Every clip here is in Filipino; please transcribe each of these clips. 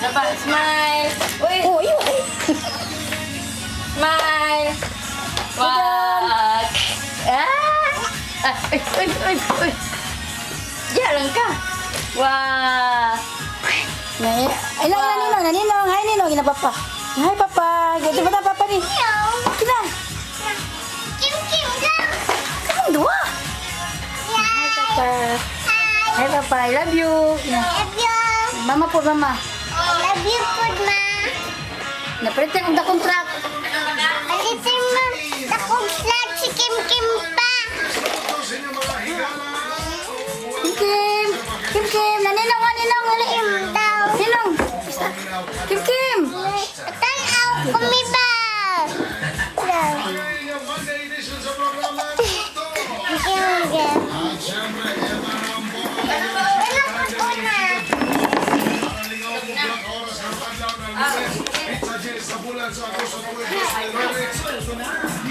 Dapat, smile. Uy, Oh, yun. smile. Wag. Uy. Diyan lang ka. Wah. Ay, Ninong. Hi, Ninong. Ina, Papa. Hi, Papa. Ganito ba na, Papa ni? Kina. Kim lang. Kamang dua. Hi, Papa. Hi, Papa. I love you. Love you. Mama po, Mama. Love you, food, ma. Napalit ang dakong truck. Alitin mo. Takong flat si Kim pa. Kim. Naninong. Kim daw. Ninong. Kim. Tanaw, kumiba.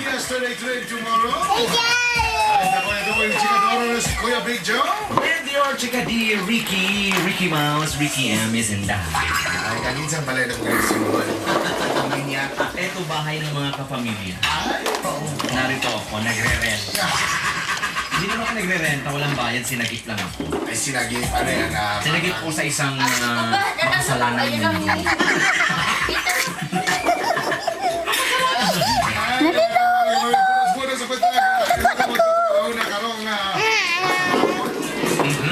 Yesterday, today, tomorrow. Ito po yung chikadoro na si Kuya Big Joe. With your chikadi, Ricky Mouse, Ricky M is in the house. Ay, kaninsan pala ng mga simbol. Ito bahay ng mga kapamilya. Narito ako, nagre-renta. Hindi naman ako nagre-renta, walang bayad, sinagip lang ako. Ay, sinagip, ano yan? Sinagip ko sa isang makasalanan ninyo.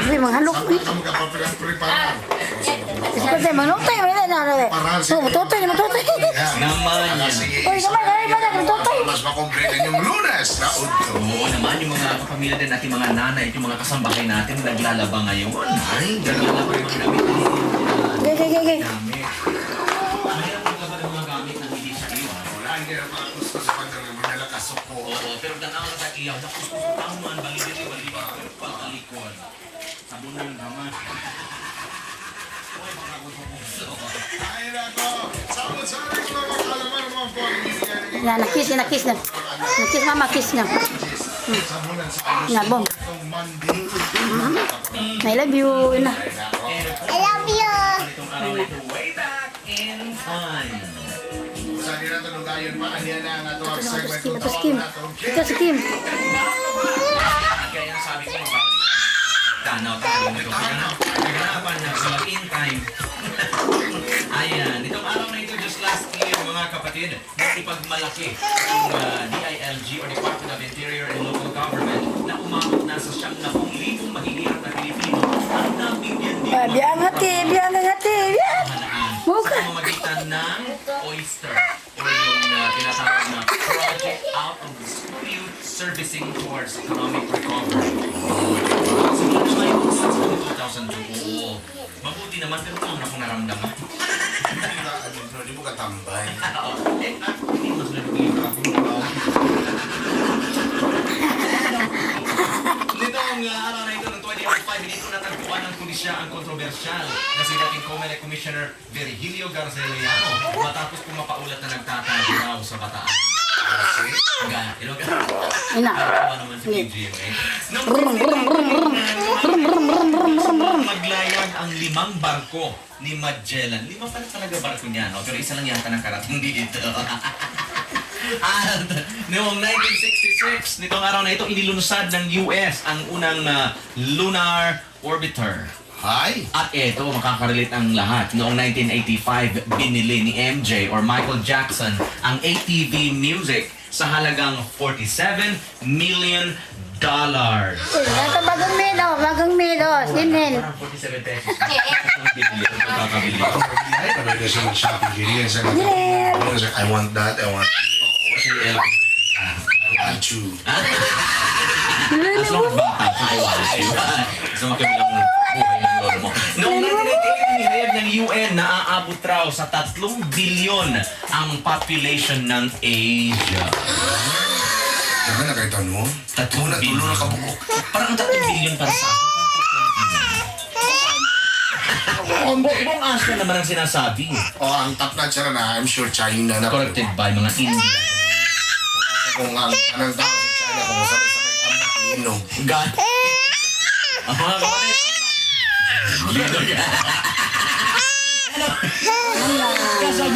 Uy, manghalok. Kasi manutay. Matutay. Naman yan. Uy, kamay. Matutay. Mas makomplete yung lunes na udto. Oo naman, yung mga kapamilya din natin, mga nanay at yung mga kasambahay natin naglalaba ngayon. Ay, Naglalaba yung mga gamit. Okay. Gamit. Mahirap maglaba ng mga gamit na hindi sa iyo. wala, hindi na makakusto sa pagdagang manalakasok ko. Oo, pero danang sa iyo, nakuskus ko taman, balibili, pagkalikod. Sabunan naman. Ay, nako. Sabot-sabot ko lang ang kalaman ng mga pag-ibigay. Yan, nakis na. Nakis, Mama, kiss na. Sabunan sa alos Nga, bom. itong Monday. I love you. Yun na. I love you. Itong araw na ito, way back in time. Sa nila tanong tayo pa, aniyan na ang ato ang segment ng Ito si Kim. tawag Ito si Kim. Kaya sabi ko, tanaw tayo nito. Naganapan na sa in time. Ayan, itong araw na ito, just last year, mga kapatid, ipagmalaki ang DILG or Department of Interior and Local Government na umabot na sa 70,000 mahihirap na Pilipino ang nabigyan dito. Biang hati. Pamahalaan Muka. sa pamamagitan ng Oyster o yung tinatawag na Project Out of Dispute Servicing Towards Economic Recovery. Simula na ngayon since 2002. Oo. Mabuti naman pero kung akong naramdaman. Hindi mo katambay. Hindi mas nalugin ako. Nitong araw na ito ng 2005, dito natagpuan ng pulisya ang kontrobersyal na si dating COMELEC Commissioner Virgilio Garceliano matapos pumapaulat na nagtatago raw sa bataan. Ina. Naman si PGMA. Maglayag ang 5 barko ni Magellan. 5 pala talaga barko niya, no? Pero isa lang yata nakarating dito. At noong 1966, nitong araw na ito, inilunsad ng US ang unang lunar orbiter. Hi! At ito, makakarelate ang lahat. Noong 1985, binili ni MJ or Michael Jackson ang ATV Music sa halagang $47 million. Ito bagong medo. Sinin. Parang 47 pesos. Kakabili. Ay, tabi na siya mag-shopping. Ganyan siya. I want that. I want you. As long as bata, I want you. Gusto makibilang buhay ng lolo mo. Noong 1988, nihayag ng UN na aabot raw sa 3 bilyon ang population ng Asia. Saka na kayo tanong mo? 3 Tulo na kabukok. Parang 3 billion para sa akin. Buong Asia naman ang sinasabi. Ang top notch na, I'm sure China na. Corrected by mga India. Kung ang anong tao sa China, kung sabay-sabay ang Lino. God. Ang mga kapatid. Lino yan. Nana.